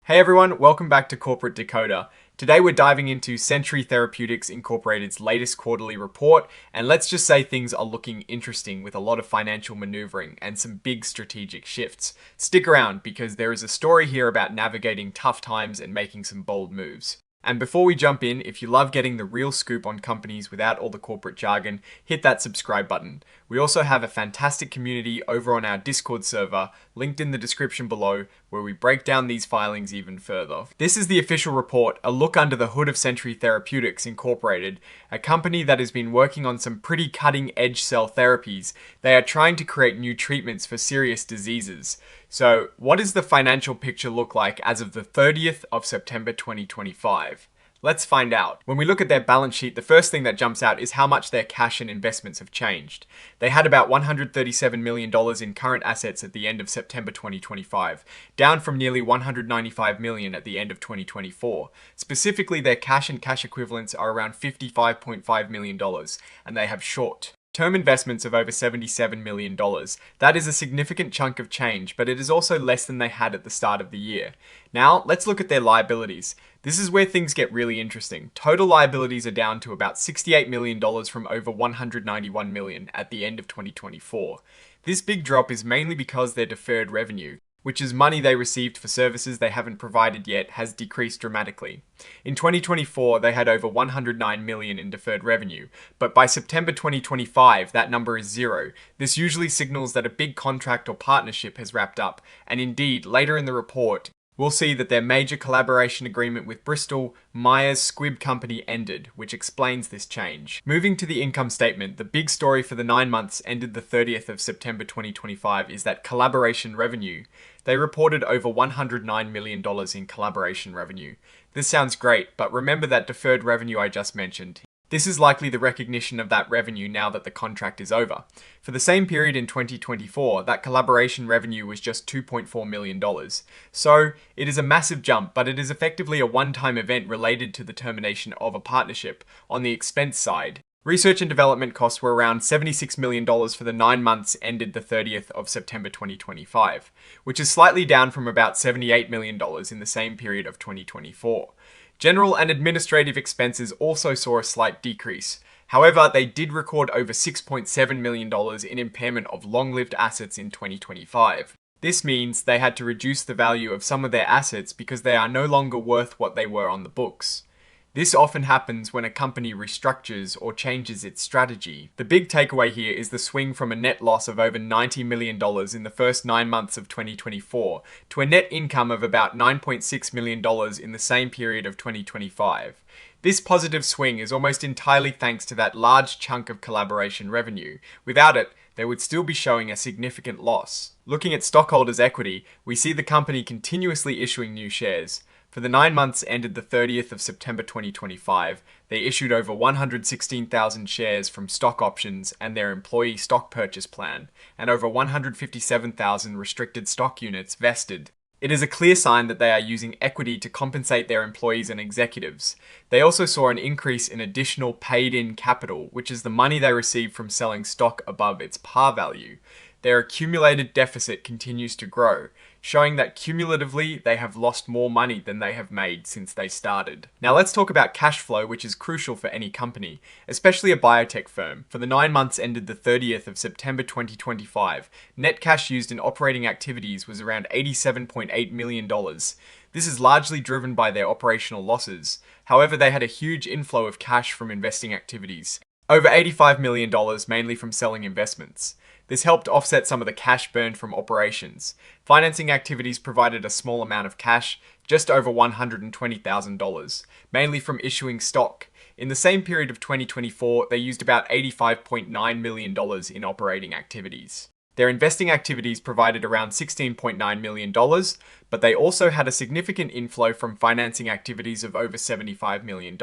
Hey everyone, welcome back to Corporate Decoder. Today we're diving into Century Therapeutics Incorporated's latest quarterly report, and let's just say things are looking interesting with a lot of financial maneuvering and some big strategic shifts. Stick around because there is a story here about navigating tough times and making some bold moves. And before we jump in, if you love getting the real scoop on companies without all the corporate jargon, hit that subscribe button. We also have a fantastic community over on our Discord server, linked in the description below, where we break down these filings even further. This is the official report, a look under the hood of Century Therapeutics Incorporated, a company that has been working on some pretty cutting-edge cell therapies. They are trying to create new treatments for serious diseases. So, what does the financial picture look like as of the 30th of September 2025? Let's find out. When we look at their balance sheet, the first thing that jumps out is how much their cash and investments have changed. They had about $137 million in current assets at the end of September 2025, down from nearly $195 million at the end of 2024. Specifically, their cash and cash equivalents are around $55.5 million, and they have short-term investments of over $77 million. That is a significant chunk of change, but it is also less than they had at the start of the year. Now, let's look at their liabilities. This is where things get really interesting. Total liabilities are down to about $68 million from over $191 million at the end of 2024. This big drop is mainly because their deferred revenue, which is money they received for services they haven't provided yet, has decreased dramatically. In 2024, they had over $109 million in deferred revenue, but by September 2025, that number is zero. This usually signals that a big contract or partnership has wrapped up, and indeed, later in the report, we'll see that their major collaboration agreement with Bristol Myers Squibb Company ended, which explains this change. Moving to the income statement, the big story for the 9 months ended the 30th of September 2025 is that collaboration revenue. They reported over $109 million in collaboration revenue. This sounds great, but remember that deferred revenue I just mentioned. This is likely the recognition of that revenue now that the contract is over. For the same period in 2024, that collaboration revenue was just $2.4 million. So, it is a massive jump, but it is effectively a one-time event related to the termination of a partnership. On the expense side, research and development costs were around $76 million for the 9 months ended the 30th of September 2025, which is slightly down from about $78 million in the same period of 2024. General and administrative expenses also saw a slight decrease. However, they did record over $6.7 million in impairment of long-lived assets in 2025. This means they had to reduce the value of some of their assets because they are no longer worth what they were on the books. This often happens when a company restructures or changes its strategy. The big takeaway here is the swing from a net loss of over $90 million in the first 9 months of 2024 to a net income of about $9.6 million in the same period of 2025. This positive swing is almost entirely thanks to that large chunk of collaboration revenue. Without it, they would still be showing a significant loss. Looking at stockholders' equity, we see the company continuously issuing new shares. For the 9 months ended the 30th of September 2025, they issued over 116,000 shares from stock options and their employee stock purchase plan, and over 157,000 restricted stock units vested. It is a clear sign that they are using equity to compensate their employees and executives. They also saw an increase in additional paid-in capital, which is the money they receive from selling stock above its par value. Their accumulated deficit continues to grow, showing that cumulatively they have lost more money than they have made since they started. Now let's talk about cash flow, which is crucial for any company, especially a biotech firm. For the 9 months ended the 30th of September 2025, net cash used in operating activities was around $87.8 million. This is largely driven by their operational losses. However, they had a huge inflow of cash from investing activities, over $85 million mainly from selling investments. This helped offset some of the cash burned from operations. Financing activities provided a small amount of cash, just over $120,000, mainly from issuing stock. In the same period of 2024, they used about $85.9 million in operating activities. Their investing activities provided around $16.9 million, but they also had a significant inflow from financing activities of over $75 million.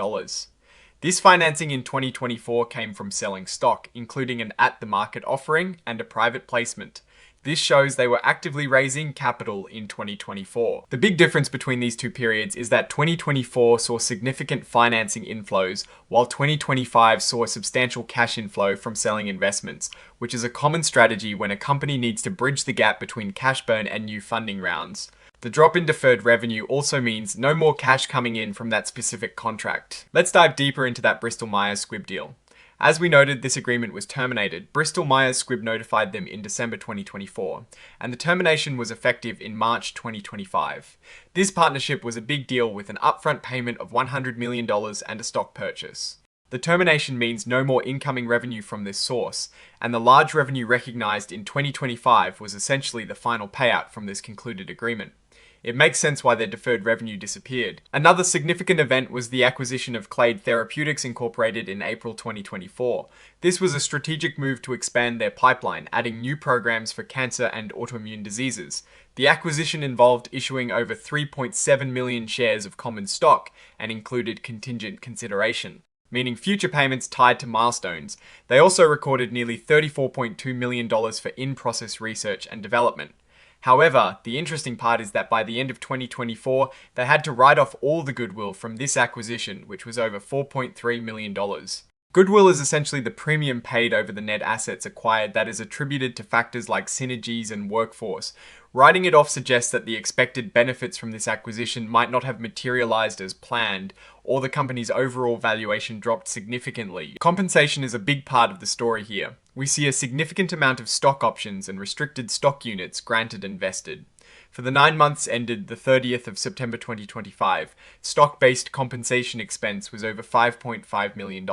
This financing in 2024 came from selling stock, including an at-the-market offering and a private placement. This shows they were actively raising capital in 2024. The big difference between these two periods is that 2024 saw significant financing inflows, while 2025 saw a substantial cash inflow from selling investments, which is a common strategy when a company needs to bridge the gap between cash burn and new funding rounds. The drop in deferred revenue also means no more cash coming in from that specific contract. Let's dive deeper into that Bristol-Myers Squibb deal. As we noted, this agreement was terminated. Bristol-Myers Squibb notified them in December 2024, and the termination was effective in March 2025. This partnership was a big deal with an upfront payment of $100 million and a stock purchase. The termination means no more incoming revenue from this source, and the large revenue recognized in 2025 was essentially the final payout from this concluded agreement. It makes sense why their deferred revenue disappeared. Another significant event was the acquisition of Therapeutics Incorporated in April 2024. This was a strategic move to expand their pipeline, adding new programs for cancer and autoimmune diseases. The acquisition involved issuing over 3.7 million shares of common stock and included contingent consideration, meaning future payments tied to milestones. They also recorded nearly $34.2 million for in-process research and development. However, the interesting part is that by the end of 2024, they had to write off all the goodwill from this acquisition, which was over $4.3 million. Goodwill is essentially the premium paid over the net assets acquired that is attributed to factors like synergies and workforce. Writing it off suggests that the expected benefits from this acquisition might not have materialized as planned, or the company's overall valuation dropped significantly. Compensation is a big part of the story here. We see a significant amount of stock options and restricted stock units granted and vested. For the 9 months ended the 30th of September 2025, stock-based compensation expense was over $5.5 million.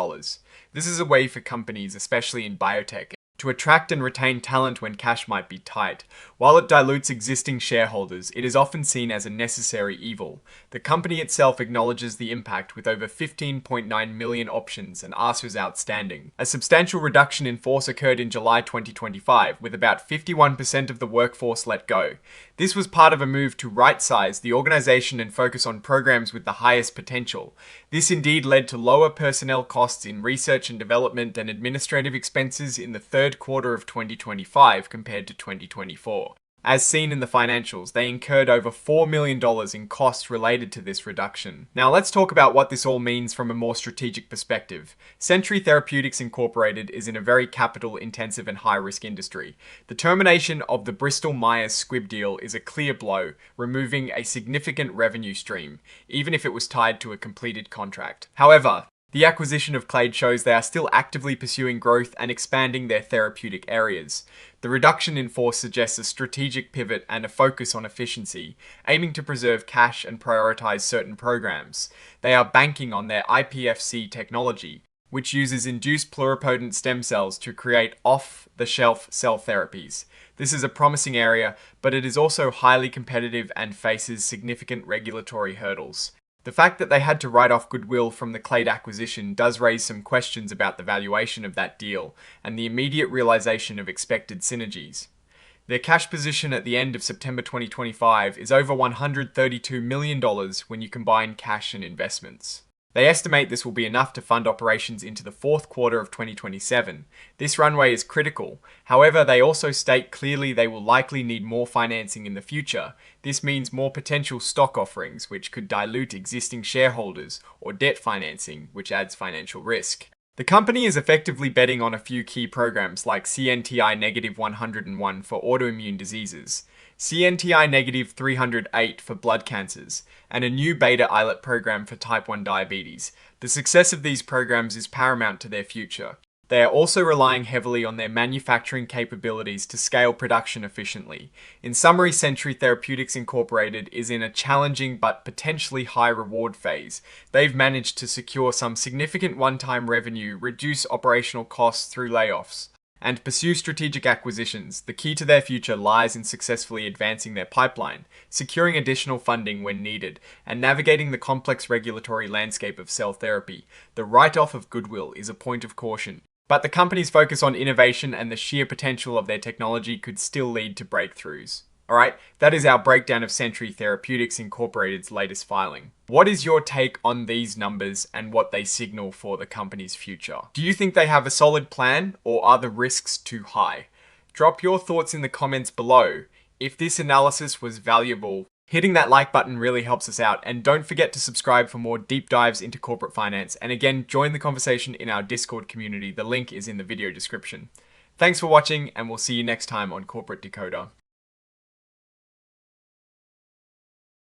This is a way for companies, especially in biotech, to attract and retain talent when cash might be tight. While it dilutes existing shareholders, it is often seen as a necessary evil. The company itself acknowledges the impact with over 15.9 million options and ASRs outstanding. A substantial reduction in force occurred in July 2025, with about 51% of the workforce let go. This was part of a move to right-size the organization and focus on programs with the highest potential. This indeed led to lower personnel costs in research and development and administrative expenses in the third quarter of 2025 compared to 2024. As seen in the financials, they incurred over $4 million in costs related to this reduction. Now let's talk about what this all means from a more strategic perspective. Therapeutics Incorporated is in a very capital-intensive and high-risk industry. The termination of the Bristol-Myers Squibb deal is a clear blow, removing a significant revenue stream, even if it was tied to a completed contract. However, the acquisition of Clade shows they are still actively pursuing growth and expanding their therapeutic areas. The reduction in force suggests a strategic pivot and a focus on efficiency, aiming to preserve cash and prioritize certain programs. They are banking on their iPSC technology, which uses induced pluripotent stem cells to create off-the-shelf cell therapies. This is a promising area, but it is also highly competitive and faces significant regulatory hurdles. The fact that they had to write off goodwill from the Clade acquisition does raise some questions about the valuation of that deal and the immediate realization of expected synergies. Their cash position at the end of September 2025 is over $132 million when you combine cash and investments. They estimate this will be enough to fund operations into the fourth quarter of 2027. This runway is critical. However, they also state clearly they will likely need more financing in the future. This means more potential stock offerings, which could dilute existing shareholders, or debt financing, which adds financial risk. The company is effectively betting on a few key programs like CNTI-101 for autoimmune diseases, CNTI-308 for blood cancers, and a new beta islet program for type 1 diabetes. The success of these programs is paramount to their future. They are also relying heavily on their manufacturing capabilities to scale production efficiently. In summary, Therapeutics Incorporated is in a challenging but potentially high reward phase. They've managed to secure some significant one-time revenue, reduce operational costs through layoffs, and pursue strategic acquisitions. The key to their future lies in successfully advancing their pipeline, securing additional funding when needed, and navigating the complex regulatory landscape of cell therapy. The write-off of goodwill is a point of caution, but the company's focus on innovation and the sheer potential of their technology could still lead to breakthroughs. Alright, that is our breakdown of Therapeutics Incorporated's latest filing. What is your take on these numbers and what they signal for the company's future? Do you think they have a solid plan, or are the risks too high? Drop your thoughts in the comments below. If this analysis was valuable, hitting that like button really helps us out, and don't forget to subscribe for more deep dives into corporate finance. And again, join the conversation in our Discord community. The link is in the video description. Thanks for watching, and we'll see you next time on Corporate Decoder.